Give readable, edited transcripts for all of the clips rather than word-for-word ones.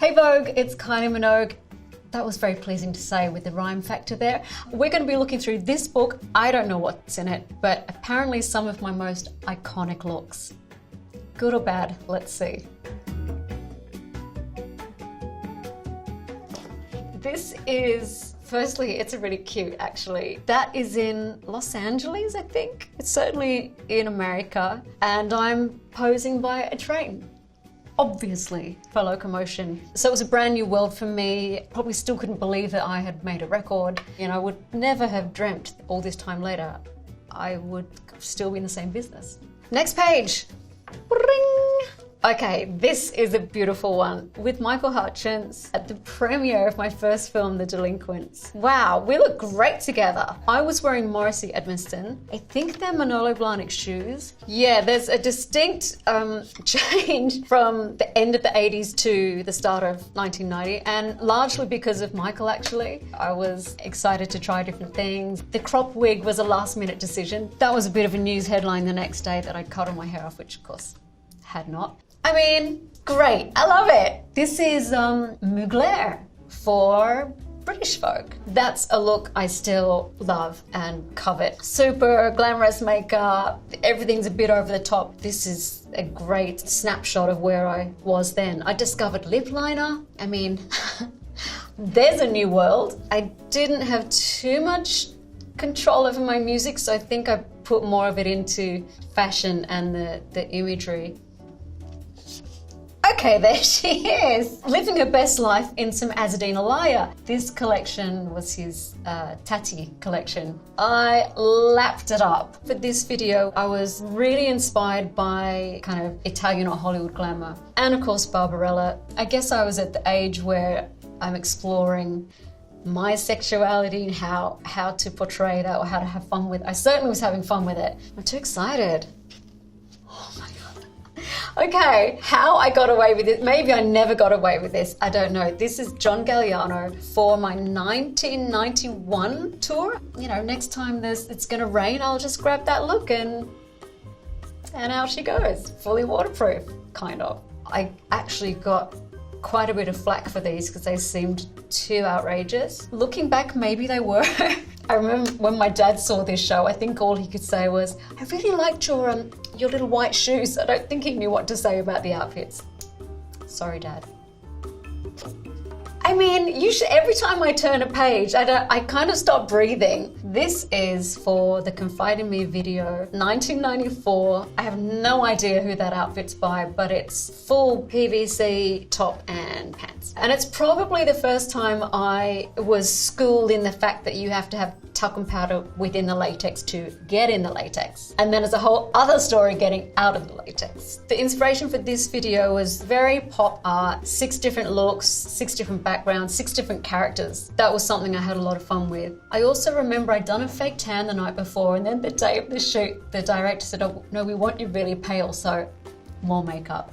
Hey Vogue, it's Kylie Minogue. That was very pleasing to say with the rhyme factor there. We're going to be looking through this book. I don't know what's in it, but apparently some of my most iconic looks. Good or bad, let's see. This is, firstly, it's really cute actually. That is in Los Angeles, I think. It's certainly in America. And I'm posing by a train. Obviously, for locomotion. So it was a brand new world for me. Probably still couldn't believe that I had made a record. You know, I would never have dreamt all this time later I would still be in the same business. Next page. Ring. Okay, this is a beautiful one with Michael Hutchence at the premiere of my first film, The Delinquents. Wow, we look great together. I was wearing Morrissey Edmiston. I think they're Manolo Blahnik shoes. Yeah, there's a distinct change from the end of the 80s to the start of 1990, and largely because of Michael actually. I was excited to try different things. The crop wig was a last minute decision. That was a bit of a news headline the next day that I'd cut all my hair off, which of course had not. I mean, great, I love it. This is Mugler for British folk. That's a look I still love and covet. Super glamorous makeup, everything's a bit over the top. This is a great snapshot of where I was then. I discovered lip liner. I mean, there's a new world. I didn't have too much control over my music, so I think I put more of it into fashion and the imagery. Okay, there she is, living her best life in some Azzedine Alaya. This collection was his Tati collection. I lapped it up. For this video, I was really inspired by kind of Italian or Hollywood glamour. And of course, Barbarella. I guess I was at the age where I'm exploring my sexuality and how to portray that or how to have fun with it. I certainly was having fun with it. I'm too excited. Okay, how I got away with it, maybe I never got away with this, I don't know. This is John Galliano for my 1991 tour. You know, next time it's gonna rain, I'll just grab that look and out she goes. Fully waterproof, kind of. I actually got quite a bit of flack for these because they seemed too outrageous. Looking back, maybe they were. I remember when my dad saw this show, I think all he could say was, I really liked your little white shoes. I don't think he knew what to say about the outfits. Sorry, Dad. I mean, every time I turn a page, I kind of stop breathing. This is for the Confide in Me video, 1994. I have no idea who that outfit's by, but it's full PVC top and pants. And it's probably the first time I was schooled in the fact that you have to have talcum powder within the latex to get in the latex. And then there's a whole other story getting out of the latex. The inspiration for this video was very pop art, 6 different looks, 6 different backgrounds, 6 different characters. That was something I had a lot of fun with. I also remember I'd done a fake tan the night before, and then the day of the shoot, the director said, oh, no, we want you really pale, so more makeup.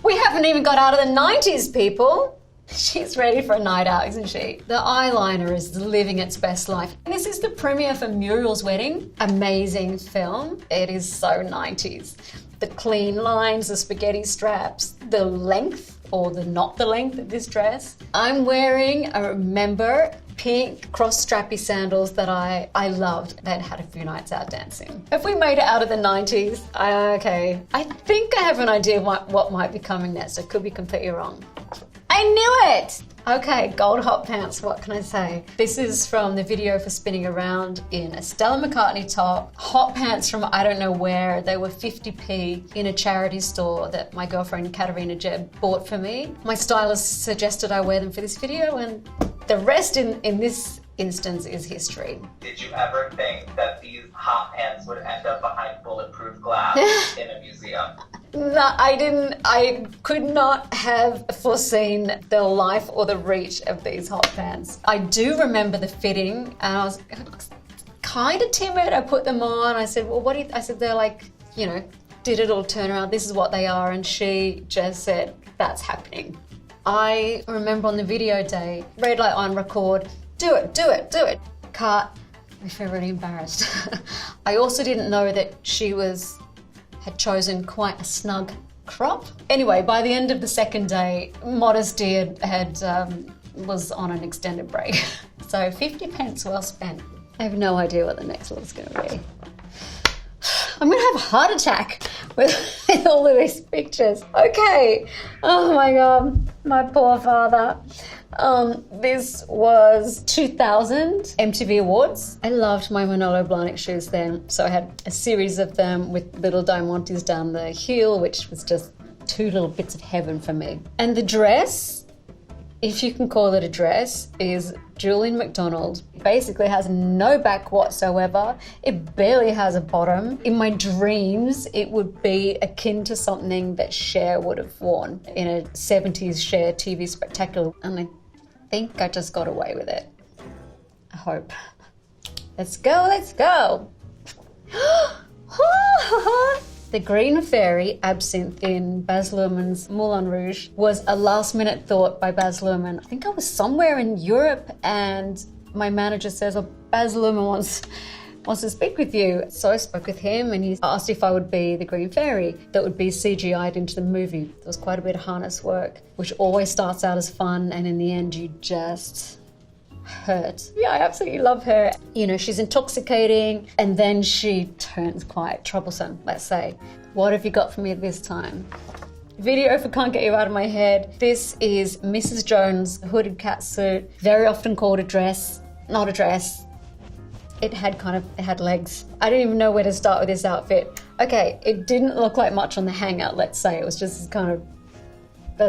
We haven't even got out of the 90s, people. She's ready for a night out, isn't she? The eyeliner is living its best life. This is the premiere for Muriel's Wedding. Amazing film. It is so 90s. The clean lines, the spaghetti straps, the length or not the length of this dress. I'm wearing, I remember, pink cross-strappy sandals that I loved. They'd had a few nights out dancing. If we made it out of the 90s, okay. I think I have an idea what might be coming next. I could be completely wrong. I knew it! Okay, gold hot pants, what can I say? This is from the video for Spinning Around in a Stella McCartney top. Hot pants from I don't know where. They were 50p in a charity store that my girlfriend Katerina Jeb bought for me. My stylist suggested I wear them for this video, and the rest in this instance is history. Did you ever think that these hot pants would end up behind bulletproof glass in a museum? No, I didn't. I could not have foreseen the life or the reach of these hot pants. I do remember the fitting, and I was kind of timid. I put them on. I said, well, what do you, I said, they're like, you know, digital turnaround. This is what they are. And she just said, that's happening. I remember on the video day, red light on, record, do it, do it, do it. Cut. I feel really embarrassed. I also didn't know that she had chosen quite a snug crop. Anyway, by the end of the second day, Modesty was on an extended break. So 50 pence well spent. I have no idea what the next look's going to be. I'm going to have a heart attack with all of these pictures. Okay. Oh my God. My poor father. This was 2000 MTV Awards. I loved my Manolo Blahnik shoes then. So I had a series of them with little diamantes down the heel, which was just two little bits of heaven for me. And the dress, if you can call it a dress, is Julian McDonald. Basically has no back whatsoever. It barely has a bottom. In my dreams, it would be akin to something that Cher would have worn in a 70s Cher TV spectacular. And I think I just got away with it. I hope. Let's go, let's go. The Green Fairy absinthe in Baz Luhrmann's Moulin Rouge was a last-minute thought by Baz Luhrmann. I think I was somewhere in Europe and my manager says, well, Baz Luhrmann wants to speak with you. So I spoke with him and he asked if I would be the Green Fairy that would be CGI'd into the movie. There was quite a bit of harness work, which always starts out as fun and in the end you just hurt. Yeah, I absolutely love her. You know, she's intoxicating and then she turns quite troublesome, let's say. What have you got for me this time? Video for Can't Get You Out of My Head. This is Mrs. Jones' hooded catsuit, very often called a dress. Not a dress. It had legs. I didn't even know where to start with this outfit. Okay, it didn't look like much on the hangout, let's say. It was just kind of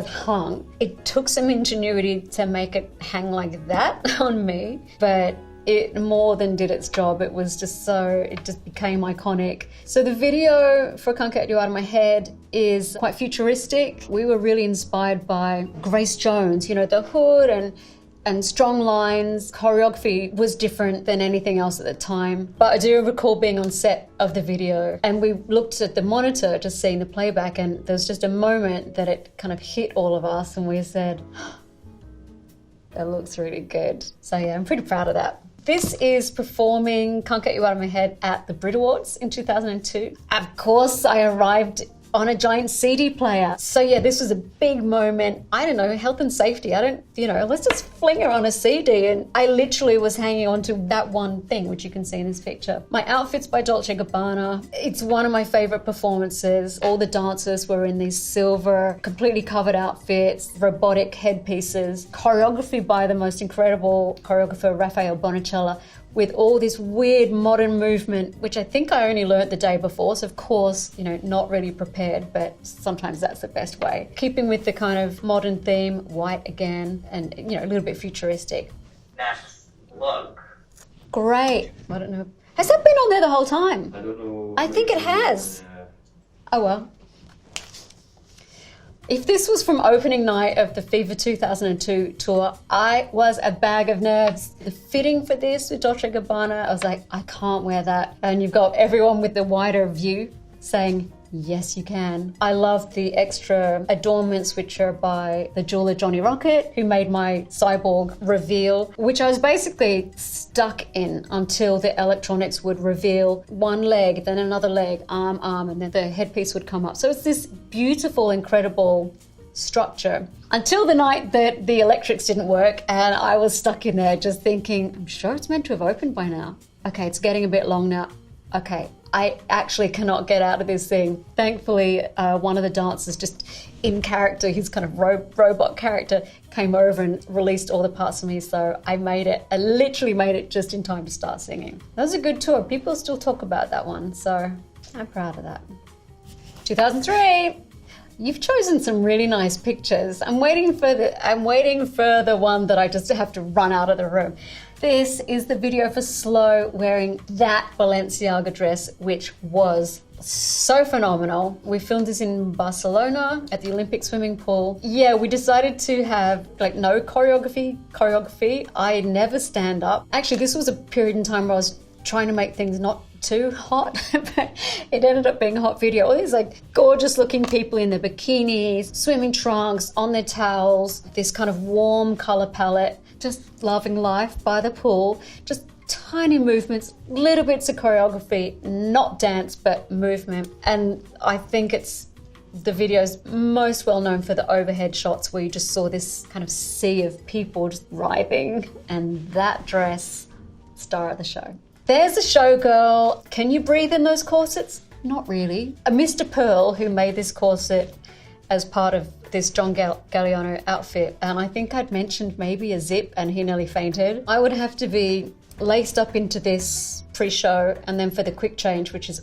hung. It took some ingenuity to make it hang like that on me, but it more than did its job. It just became iconic. So the video for Can't Get You Out of My Head is quite futuristic. We were really inspired by Grace Jones, you know, the hood and strong lines. Choreography was different than anything else at the time. But I do recall being on set of the video and we looked at the monitor just seeing the playback and there was just a moment that it kind of hit all of us and we said, that looks really good. So yeah, I'm pretty proud of that. This is performing Can't Get You Out of My Head at the Brit Awards in 2002. Of course, I arrived on a giant CD player. So yeah, this was a big moment. I don't know, health and safety. Let's just fling her on a CD. And I literally was hanging on to that one thing, which you can see in this picture. My outfit's by Dolce & Gabbana. It's one of my favorite performances. All the dancers were in these silver, completely covered outfits, robotic headpieces, choreography by the most incredible choreographer, Raphael Bonincella, with all this weird modern movement, which I think I only learnt the day before. So of course, not really prepared, but sometimes that's the best way. Keeping with the kind of modern theme, white again, and a little bit futuristic. Next look. Great. I don't know. Has that been on there the whole time? I don't know. I think it has. Oh well. If this was from opening night of the Fever 2002 tour, I was a bag of nerves. The fitting for this with Dolce & Gabbana, I was like, I can't wear that. And you've got everyone with the wider view saying, yes, you can. I love the extra adornments, which are by the jeweler Johnny Rocket, who made my cyborg reveal, which I was basically stuck in until the electronics would reveal one leg, then another leg, arm, and then the headpiece would come up. So it's this beautiful, incredible structure until the night that the electrics didn't work and I was stuck in there just thinking, I'm sure it's meant to have opened by now. Okay, it's getting a bit long now. Okay, I actually cannot get out of this thing. Thankfully, one of the dancers, just in character, his kind of robot character, came over and released all the parts of me, so I made it. I literally made it just in time to start singing. That was a good tour. People still talk about that one, so I'm proud of that. 2003. You've chosen some really nice pictures. I'm waiting for the one that I just have to run out of the room. This is the video for Slow wearing that Balenciaga dress, which was so phenomenal. We filmed this in Barcelona at the Olympic swimming pool. Yeah, we decided to have no choreography. I never stand up. Actually, this was a period in time where I was trying to make things not too hot, but it ended up being a hot video. All these gorgeous looking people in their bikinis, swimming trunks, on their towels, this kind of warm color palette, just loving life by the pool, just tiny movements, little bits of choreography, not dance, but movement. And I think it's the video's most well known for the overhead shots where you just saw this kind of sea of people just writhing, and that dress, star of the show. There's a showgirl. Can you breathe in those corsets? Not really. A Mr. Pearl who made this corset as part of this John Galliano outfit, and I think I'd mentioned maybe a zip and he nearly fainted. I would have to be laced up into this pre-show, and then for the quick change, which is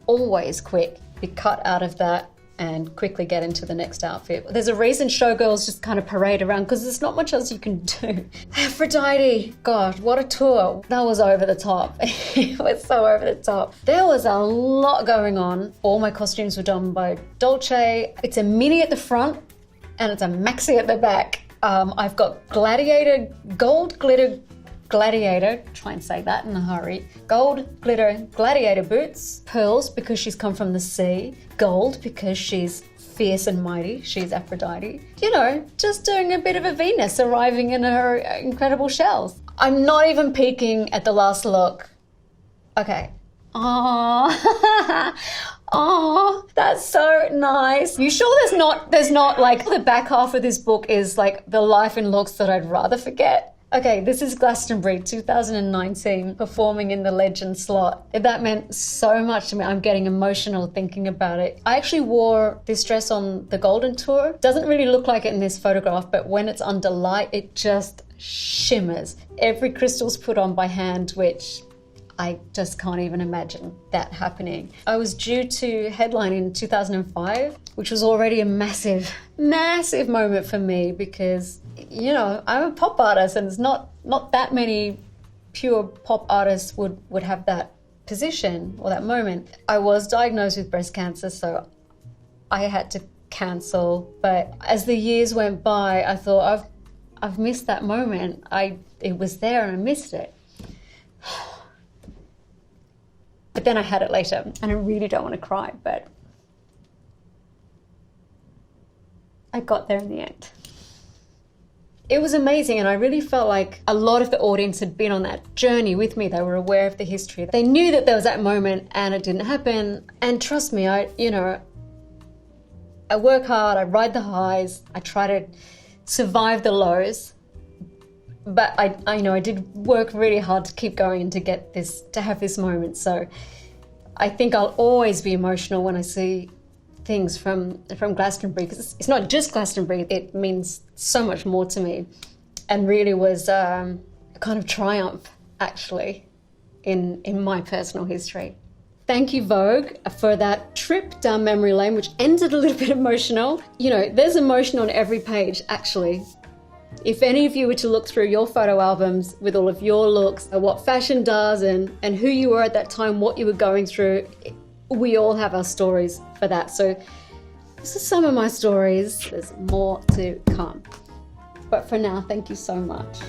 always quick, be cut out of that and quickly get into the next outfit. There's a reason showgirls just kind of parade around because there's not much else you can do. Aphrodite, gosh, what a tour. That was over the top. It was so over the top. There was a lot going on. All my costumes were done by Dolce. It's a mini at the front and it's a maxi at the back. I've got gladiator, gold glitter gladiator, try and say that in a hurry, gold glitter gladiator boots, pearls because she's come from the sea, gold because she's fierce and mighty, she's Aphrodite. You know, just doing a bit of a Venus arriving in her incredible shells. I'm not even peeking at the last look. Okay. Aww. Oh, that's so nice. You sure there's not like the back half of this book is like the life and looks that I'd rather forget? Okay, this is Glastonbury 2019, performing in the legend slot. That meant so much to me. I'm getting emotional thinking about it. I actually wore this dress on the Golden Tour. Doesn't really look like it in this photograph, but when it's under light, it just shimmers. Every crystal's put on by hand, which I just can't even imagine that happening. I was due to headline in 2005, which was already a massive, massive moment for me because, you know, I'm a pop artist and it's not that many pure pop artists would have that position or that moment. I was diagnosed with breast cancer, so I had to cancel. But as the years went by, I thought, I've missed that moment. It was there and I missed it. But then I had it later, and I really don't want to cry, but I got there in the end. It was amazing, and I really felt like a lot of the audience had been on that journey with me. They were aware of the history. They knew that there was that moment, and it didn't happen. And trust me, I work hard, I ride the highs, I try to survive the lows. But I did work really hard to keep going and to have this moment. So I think I'll always be emotional when I see things from Glastonbury, because it's not just Glastonbury, it means so much more to me, and really was a kind of triumph actually in my personal history. Thank you, Vogue, for that trip down memory lane, which ended a little bit emotional. You know, there's emotion on every page actually. If any of you were to look through your photo albums with all of your looks, what fashion does and who you were at that time, what you were going through, we all have our stories for that. So this is some of my stories. There's more to come. But for now, thank you so much.